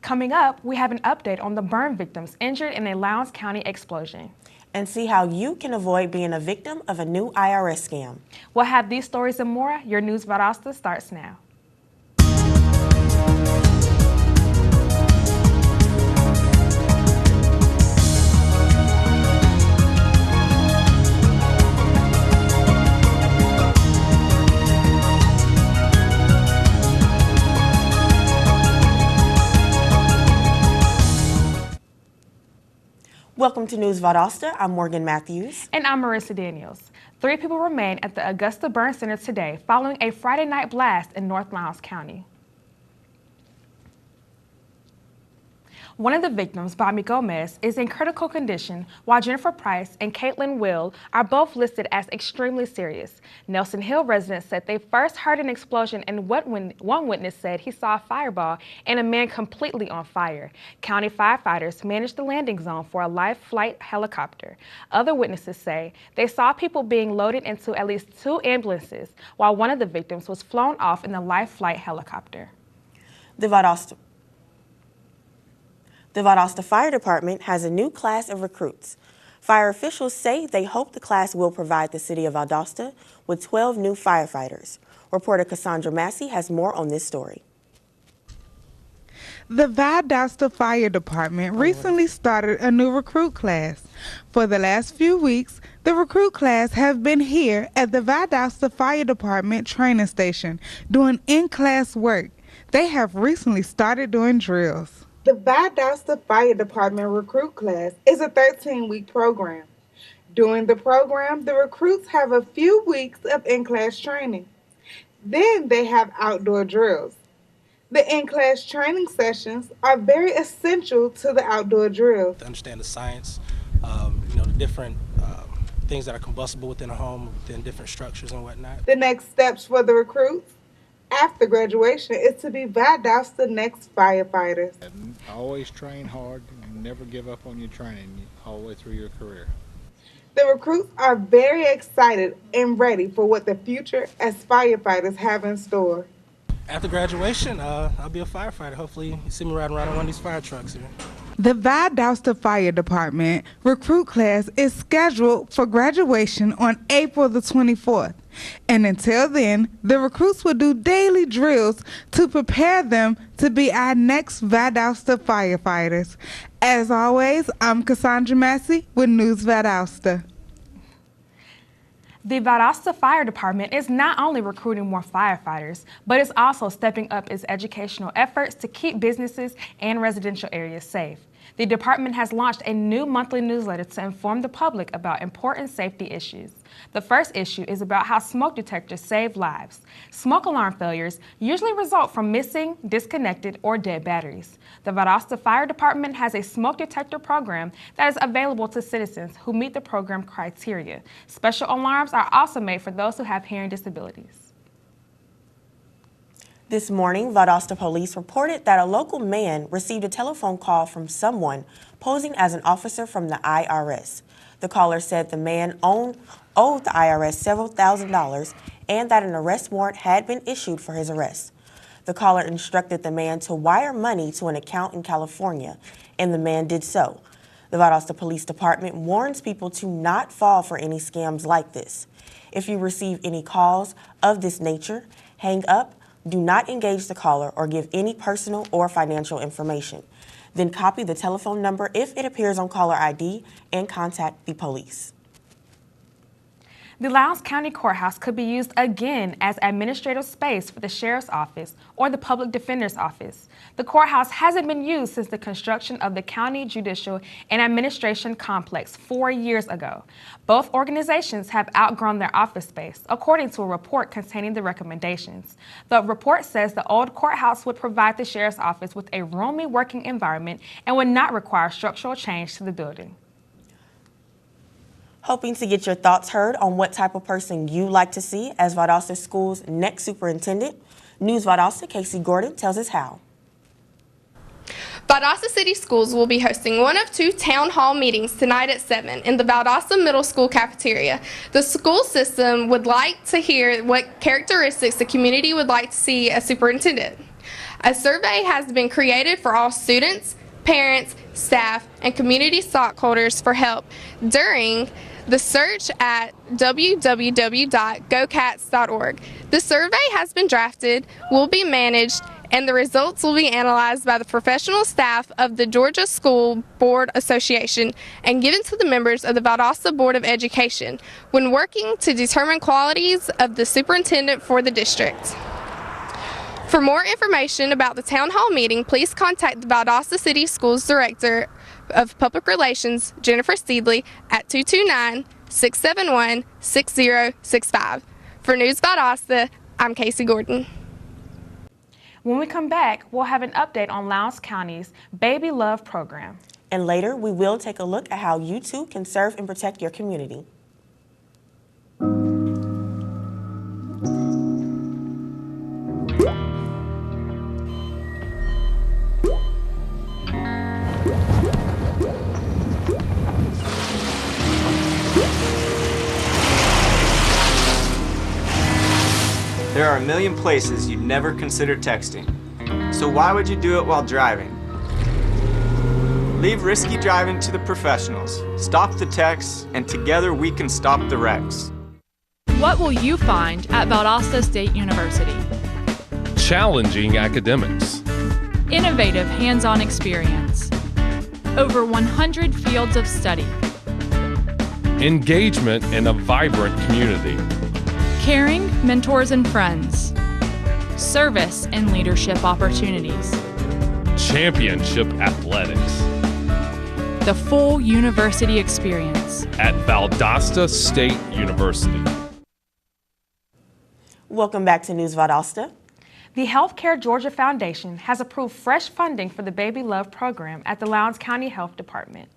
Coming up, we have an update on the burn victims injured in a Lowndes County explosion. And see how you can avoid being a victim of a new IRS scam. We'll have these stories and more. Your News Valdosta starts now. Welcome to News Valdosta. I'm Morgan Matthews. And I'm Marissa Daniels. 3 people remain at the Augusta Burn Center today following a Friday night blast in North Lowndes County. One of the victims, Bobby Gomez, is in critical condition, while Jennifer Price and Caitlin Will are both listed as extremely serious. Nelson Hill residents said they first heard an explosion, and one witness said he saw a fireball and a man completely on fire. County firefighters managed the landing zone for a live flight helicopter. Other witnesses say they saw people being loaded into at least 2 ambulances, while one of the victims was flown off in a live flight helicopter. The Valdosta Fire Department has a new class of recruits. Fire officials say they hope the class will provide the city of Valdosta with 12 new firefighters. Reporter Cassandra Massey has more on this story. The Valdosta Fire Department recently started a new recruit class. For the last few weeks, the recruit class have been here at the Valdosta Fire Department training station doing in-class work. They have recently started doing drills. The Valdosta Fire Department recruit class is a 13-week program. During the program, the recruits have a few weeks of in-class training. Then they have outdoor drills. The in-class training sessions are very essential to the outdoor drills. To understand the science, the different things that are combustible within a home, within different structures and whatnot. The next steps for the recruits after graduation is to be Valdosta next firefighters. Always train hard and never give up on your training all the way through your career. The recruits are very excited and ready for what the future as firefighters have in store. After graduation, I'll be a firefighter. Hopefully you see me riding around on one of these fire trucks here. The Valdosta Fire Department recruit class is scheduled for graduation on April the 24th. And until then, the recruits will do daily drills to prepare them to be our next Valdosta firefighters. As always, I'm Cassandra Massey with News Valdosta. The Valdosta Fire Department is not only recruiting more firefighters, but is also stepping up its educational efforts to keep businesses and residential areas safe. The department has launched a new monthly newsletter to inform the public about important safety issues. The first issue is about how smoke detectors save lives. Smoke alarm failures usually result from missing, disconnected, or dead batteries. The Valdosta Fire Department has a smoke detector program that is available to citizens who meet the program criteria. Special alarms are also made for those who have hearing disabilities. This morning, Valdosta police reported that a local man received a telephone call from someone posing as an officer from the IRS. The caller said the man owed the IRS several $1,000s and that an arrest warrant had been issued for his arrest. The caller instructed the man to wire money to an account in California, and the man did so. The Valdosta Police Department warns people to not fall for any scams like this. If you receive any calls of this nature, hang up. Do not engage the caller or give any personal or financial information. Then copy the telephone number if it appears on caller ID and contact the police. The Lowndes County Courthouse could be used again as administrative space for the Sheriff's Office or the Public Defender's Office. The courthouse hasn't been used since the construction of the County Judicial and Administration Complex 4 years ago. Both organizations have outgrown their office space, according to a report containing the recommendations. The report says the old courthouse would provide the Sheriff's Office with a roomy working environment and would not require structural change to the building. Hoping to get your thoughts heard on what type of person you like to see as Valdosta School's next superintendent, News Valdosta Casey Gordon tells us how. Valdosta City Schools will be hosting one of 2 town hall meetings tonight at 7 in the Valdosta Middle School cafeteria. The school system would like to hear what characteristics the community would like to see as superintendent. A survey has been created for all students, parents, staff, and community stockholders for help during the search at www.gocats.org. The survey has been drafted, will be managed, and the results will be analyzed by the professional staff of the Georgia School Board Association and given to the members of the Valdosta Board of Education when working to determine qualities of the superintendent for the district. For more information about the town hall meeting, please contact the Valdosta City Schools Director of Public Relations, Jennifer Steedley, at 229-671-6065. For News Valdosta, I'm Casey Gordon. When we come back, we'll have an update on Lowndes County's Baby Love program. And later, we will take a look at how you too can serve and protect your community. There are a million places you'd never consider texting. So why would you do it while driving? Leave risky driving to the professionals. Stop the texts, and together we can stop the wrecks. What will you find at Valdosta State University? Challenging academics. Innovative hands-on experience. Over 100 fields of study. Engagement in a vibrant community. Caring mentors and friends. Service and leadership opportunities. Championship athletics. The full university experience. At Valdosta State University. Welcome back to News Valdosta. The Healthcare Georgia Foundation has approved fresh funding for the Baby Love program at the Lowndes County Health Department.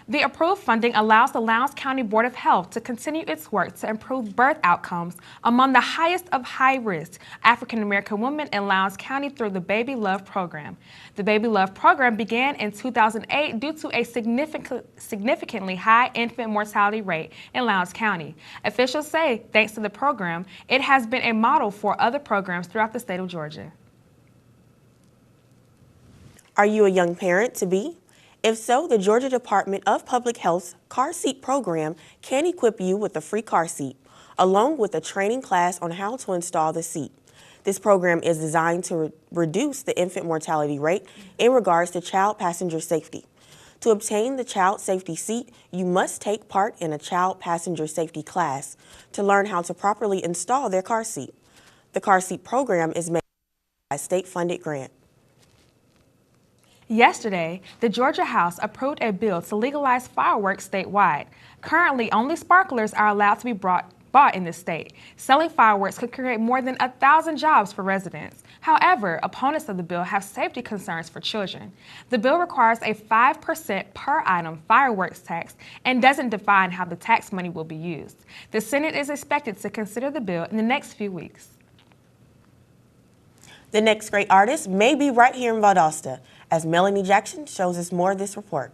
The approved funding allows the Lowndes County Board of Health to continue its work to improve birth outcomes among the highest of high-risk African American women in Lowndes County through the Baby Love program. The Baby Love program began in 2008 due to a significantly high infant mortality rate in Lowndes County. Officials say, thanks to the program, it has been a model for other programs throughout the state of Georgia. Are you a young parent-to-be? If so, the Georgia Department of Public Health's Car Seat program can equip you with a free car seat, along with a training class on how to install the seat. This program is designed to reduce the infant mortality rate in regards to child passenger safety. To obtain the child safety seat, you must take part in a child passenger safety class to learn how to properly install their car seat. The car seat program is made by a state-funded grant. Yesterday, the Georgia House approved a bill to legalize fireworks statewide. Currently, only sparklers are allowed to be bought in the state. Selling fireworks could create more than 1,000 jobs for residents. However, opponents of the bill have safety concerns for children. The bill requires a 5% per item fireworks tax and doesn't define how the tax money will be used. The Senate is expected to consider the bill in the next few weeks. The next great artist may be right here in Valdosta, as Melanie Jackson shows us more of this report.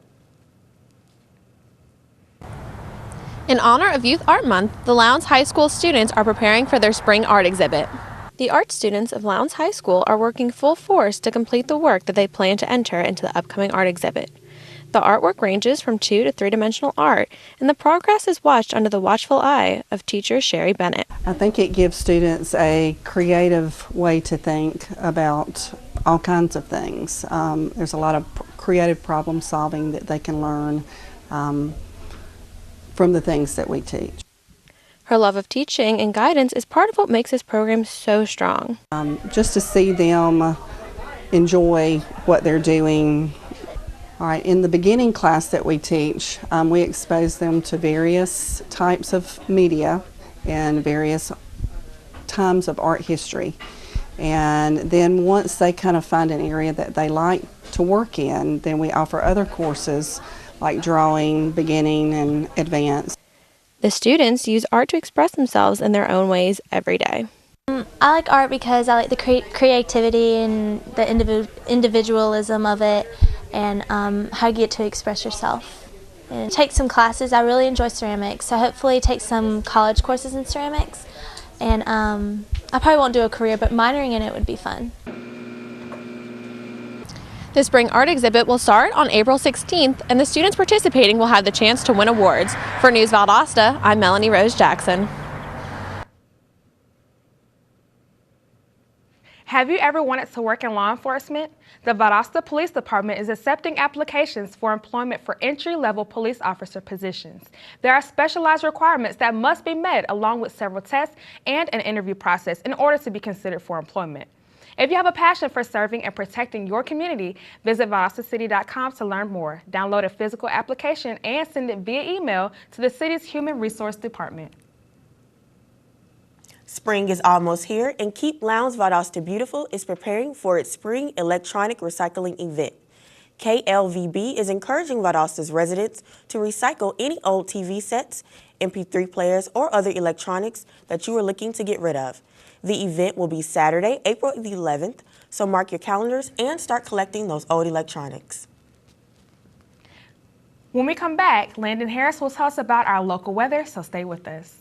In honor of Youth Art Month, the Lowndes High School students are preparing for their spring art exhibit. The art students of Lowndes High School are working full force to complete the work that they plan to enter into the upcoming art exhibit. The artwork ranges from 2 to 3-dimensional art, and the progress is watched under the watchful eye of teacher Sherry Bennett. I think it gives students a creative way to think about all kinds of things. There's a lot of creative problem solving that they can learn from the things that we teach. Her love of teaching and guidance is part of what makes this program so strong. Just to see them enjoy what they're doing. All right, in the beginning class that we teach, we expose them to various types of media and various times of art history. And then once they kind of find an area that they like to work in, then we offer other courses like drawing, beginning, and advanced. The students use art to express themselves in their own ways every day. I like art because I like the creativity and the individualism of it, and how you get to express yourself. And take some classes. I really enjoy ceramics, so hopefully take some college courses in ceramics and I probably won't do a career, but minoring in it would be fun. The spring art exhibit will start on April 16th, and the students participating will have the chance to win awards. For News Valdosta, I'm Melanie Rose Jackson. Have you ever wanted to work in law enforcement? The Valdosta Police Department is accepting applications for employment for entry-level police officer positions. There are specialized requirements that must be met along with several tests and an interview process in order to be considered for employment. If you have a passion for serving and protecting your community, visit ValdostaCity.com to learn more. Download a physical application and send it via email to the city's Human Resource Department. Spring is almost here, and Keep Lowndes Valdosta Beautiful is preparing for its spring electronic recycling event. KLVB is encouraging Valdosta's residents to recycle any old TV sets, MP3 players, or other electronics that you are looking to get rid of. The event will be Saturday, April the 11th, so mark your calendars and start collecting those old electronics. When we come back, Landon Harris will tell us about our local weather, so stay with us.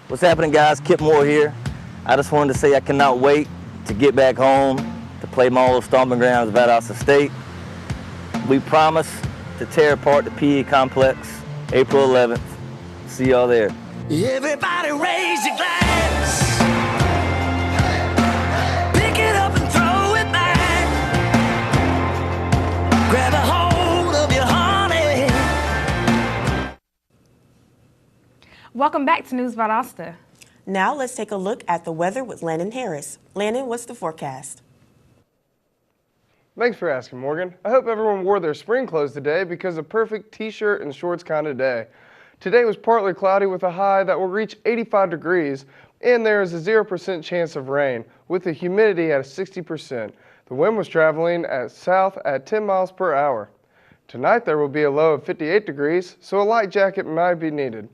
What's happening, guys? Kip Moore here. I just wanted to say I cannot wait to get back home to play my old stomping grounds, Valdosta State. We promise to tear apart the PE complex April 11th. See y'all there. Everybody raise your glass. Pick it up and throw it back. Grab a hold of your honey. Welcome back to News Valdosta. Now let's take a look at the weather with Landon Harris. Landon, what's the forecast? Thanks for asking, Morgan. I hope everyone wore their spring clothes today because a perfect t-shirt and shorts kind of day. Today was partly cloudy with a high that will reach 85 degrees, and there is a 0% chance of rain with the humidity at 60%. The wind was traveling south at 10 miles per hour. Tonight there will be a low of 58 degrees, so a light jacket might be needed.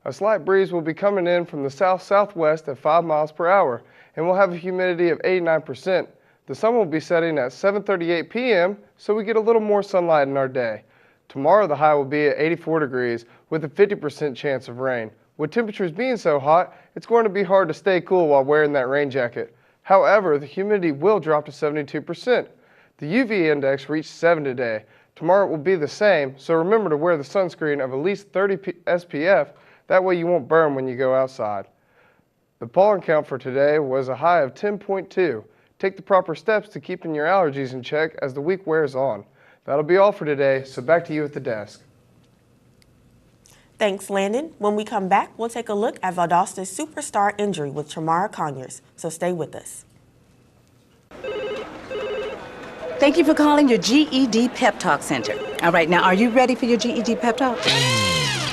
A slight breeze will be coming in from the south-southwest at 5 miles per hour, and we'll have a humidity of 89%. The sun will be setting at 7:38 p.m., so we get a little more sunlight in our day. Tomorrow the high will be at 84 degrees with a 50% chance of rain. With temperatures being so hot, it's going to be hard to stay cool while wearing that rain jacket. However, the humidity will drop to 72%. The UV index reached 7 today. Tomorrow it will be the same, so remember to wear the sunscreen of at least 30 SPF. That way you won't burn when you go outside. The pollen count for today was a high of 10.2. Take the proper steps to keeping your allergies in check as the week wears on. That'll be all for today, so back to you at the desk. Thanks, Landon. When we come back, we'll take a look at Valdosta's superstar injury with Tamara Conyers, so stay with us. Thank you for calling your GED Pep Talk Center. All right, now are you ready for your GED Pep Talk?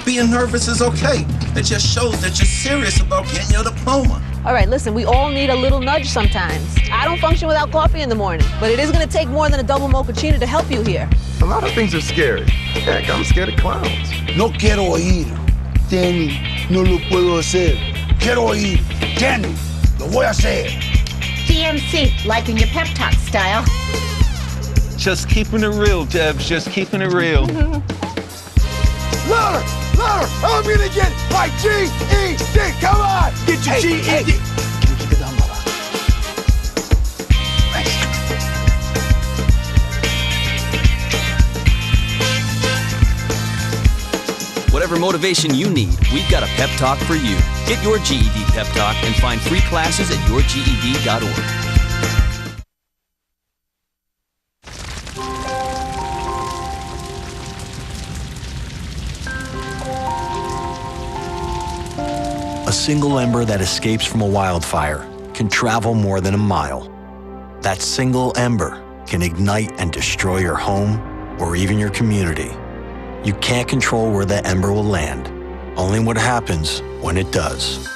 Being nervous is okay. It just shows that you're serious about getting your diploma. All right, listen, we all need a little nudge sometimes. I don't function without coffee in the morning, but it is going to take more than a double mochaccino to help you here. A lot of things are scary. Heck, I'm scared of clowns. No quiero oír. Danny, no lo puedo hacer. Quiero oír. Danny, lo voy a hacer. DMC, liking your pep talk style. Just keeping it real, Debs, just keeping it real. Louder! Louder! I'm gonna get my GED! Come on! Get your GED! Keep it down, Baba. whatever motivation you need, we've got a pep talk for you. Get your GED pep talk and find free classes at yourged.org. A single ember that escapes from a wildfire can travel more than a mile. That single ember can ignite and destroy your home or even your community. You can't control where the ember will land, only what happens when it does.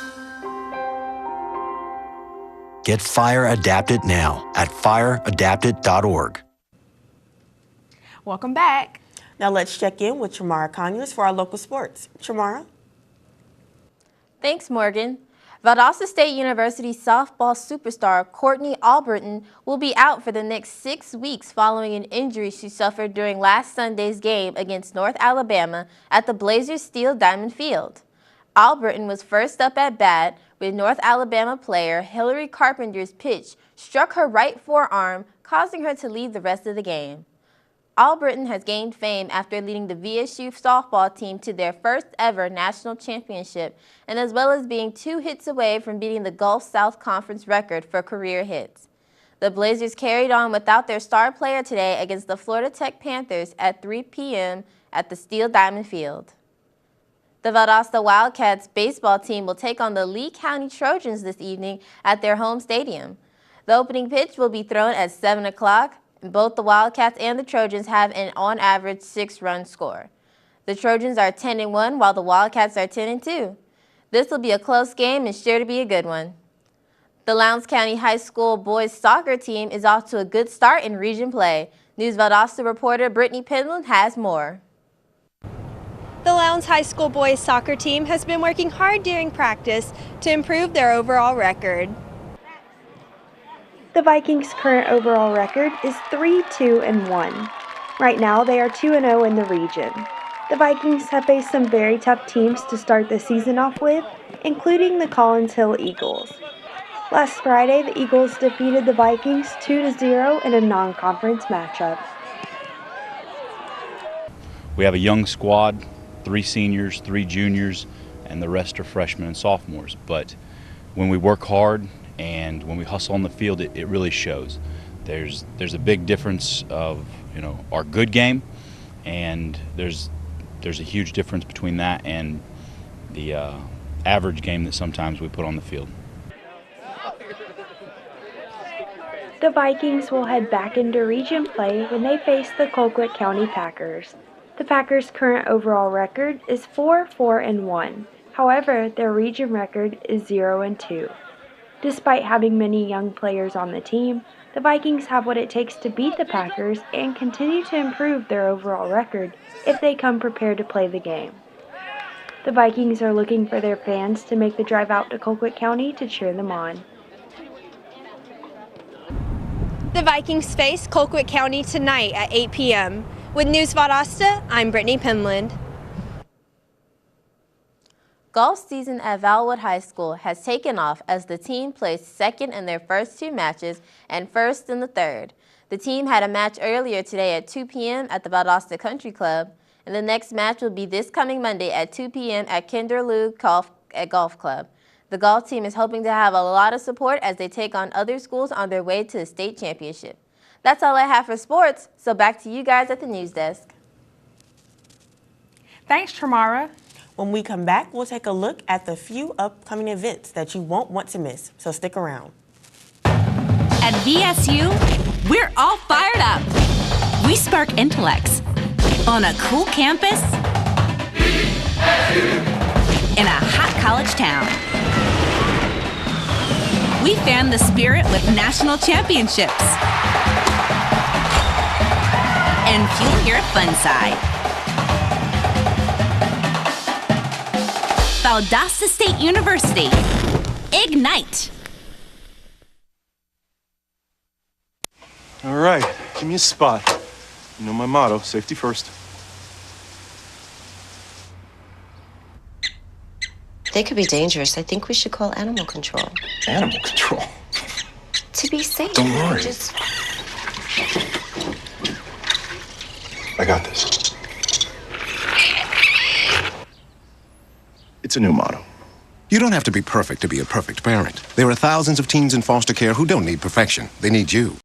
Get Fire Adapted now at fireadapted.org. Welcome back. Now let's check in with Tramara Conyers for our local sports. Tramara? Thanks, Morgan. Valdosta State University softball superstar Courtney Albritton will be out for the next 6 weeks following an injury she suffered during last Sunday's game against North Alabama at the Blazers Steel Diamond Field. Albritton was first up at bat when North Alabama player Hillary Carpenter's pitch struck her right forearm, causing her to leave the rest of the game. Albritton has gained fame after leading the VSU softball team to their first ever national championship, and as well as being 2 hits away from beating the Gulf South Conference record for career hits. The Blazers carried on without their star player today against the Florida Tech Panthers at 3 p.m. at the Steel Diamond Field. The Valdosta Wildcats baseball team will take on the Lee County Trojans this evening at their home stadium. The opening pitch will be thrown at 7 o'clock. Both the Wildcats and the Trojans have an on average 6-run score. The Trojans are 10-1 while the Wildcats are 10-2. This will be a close game and sure to be a good one. The Lowndes County High School boys soccer team is off to a good start in region play. News Valdosta reporter Brittany Penland has more. The Lowndes High School boys soccer team has been working hard during practice to improve their overall record. The Vikings' current overall record is 3-2-1. Right now, they are 2-0 in the region. The Vikings have faced some very tough teams to start the season off with, including the Collins Hill Eagles. Last Friday, the Eagles defeated the Vikings 2-0 in a non-conference matchup. We have a young squad, 3 seniors, 3 juniors, and the rest are freshmen and sophomores. But when we work hard, and when we hustle on the field, it really shows. There's a big difference of our good game, and there's a huge difference between that and the average game that sometimes we put on the field. The Vikings will head back into region play when they face the Colquitt County Packers. The Packers' current overall record is 4-4-1. However, their region record is 0-2. Despite having many young players on the team, the Vikings have what it takes to beat the Packers and continue to improve their overall record if they come prepared to play the game. The Vikings are looking for their fans to make the drive out to Colquitt County to cheer them on. The Vikings face Colquitt County tonight at 8 p.m. With News Valdosta, I'm Brittany Penland. Golf season at Valwood High School has taken off as the team placed second in their first 2 matches and first in the third. The team had a match earlier today at 2 p.m. at the Valdosta Country Club, and the next match will be this coming Monday at 2 p.m. at Kinderloo Golf Club. The golf team is hoping to have a lot of support as they take on other schools on their way to the state championship. That's all I have for sports, so back to you guys at the news desk. Thanks, Tramara. When we come back, we'll take a look at the few upcoming events that you won't want to miss, so stick around. At VSU, we're all fired up. We spark intellects on a cool campus in a hot college town. We fan the spirit with national championships and fuel your fun side. Valdosta State University. Ignite! All right, give me a spot. You know my motto, safety first. They could be dangerous. I think we should call animal control. Animal control? To be safe. Don't worry. Just... I got this. It's a new motto. You don't have to be perfect to be a perfect parent. There are thousands of teens in foster care who don't need perfection. They need you.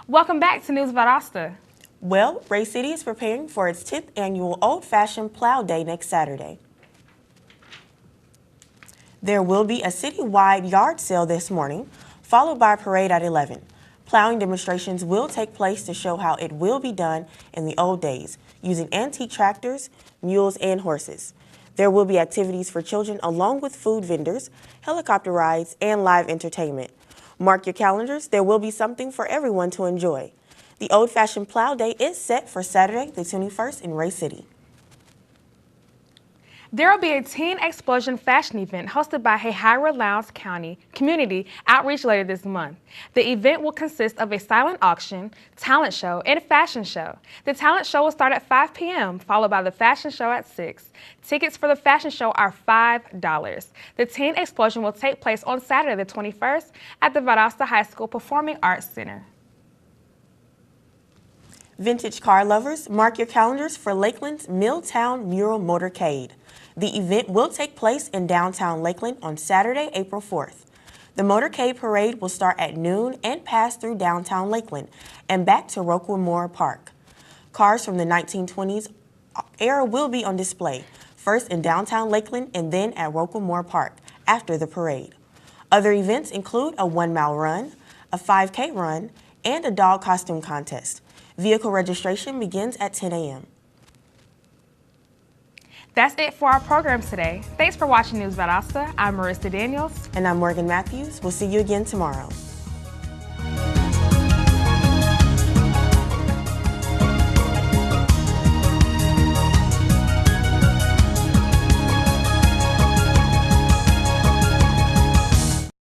Welcome back to News Valdosta. Well, Ray City is preparing for its 10th annual Old-Fashioned Plow Day next Saturday. There will be a citywide yard sale this morning, followed by a parade at 11. Plowing demonstrations will take place to show how it will be done in the old days, using antique tractors, mules, and horses. There will be activities for children along with food vendors, helicopter rides, and live entertainment. Mark your calendars, there will be something for everyone to enjoy. The Old-Fashioned Plow Day is set for Saturday, the 21st in Ray City. There will be a teen explosion fashion event hosted by Hahira Lowndes County Community Outreach later this month. The event will consist of a silent auction, talent show, and fashion show. The talent show will start at 5 p.m., followed by the fashion show at 6. Tickets for the fashion show are $5. The teen explosion will take place on Saturday the 21st at the Valdosta High School Performing Arts Center. Vintage car lovers, mark your calendars for Lakeland's Milltown Mural Motorcade. The event will take place in downtown Lakeland on Saturday, April 4th. The motorcade parade will start at noon and pass through downtown Lakeland and back to Roquemore Park. Cars from the 1920s era will be on display, first in downtown Lakeland and then at Roquemore Park after the parade. Other events include a 1-mile run, a 5K run, and a dog costume contest. Vehicle registration begins at 10 a.m. That's it for our program today. Thanks for watching News Valdosta. I'm Marissa Daniels. And I'm Morgan Matthews. We'll see you again tomorrow.